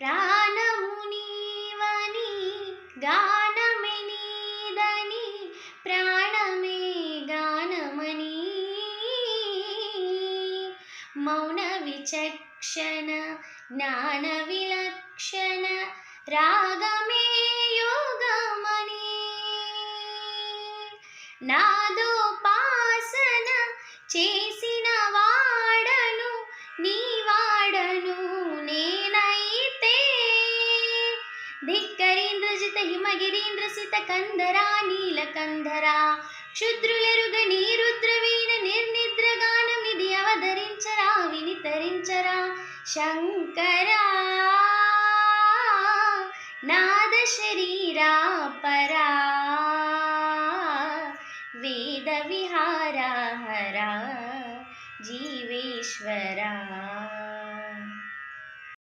ప్రాణము నీవని గానమే నీదని ప్రాణమే గానమని మౌన విచక్షణ జ్ఞాన విలక్షణ రాగమే యోగమని నాదోపాసన చేసిన వాడను నీ వాడను నేనైతే ధిక్కరీంద్రజిత హిమగిరీంద్ర సిత కంధరా నీలకంధరా క్షుద్రులెరుగని రుద్రవీణ నిర్నిద్రగానమిది అవధరించరా వినితరించరా శంకరా నాద శరీరా పరా వేద విహార హరా జీవేశ్వరా.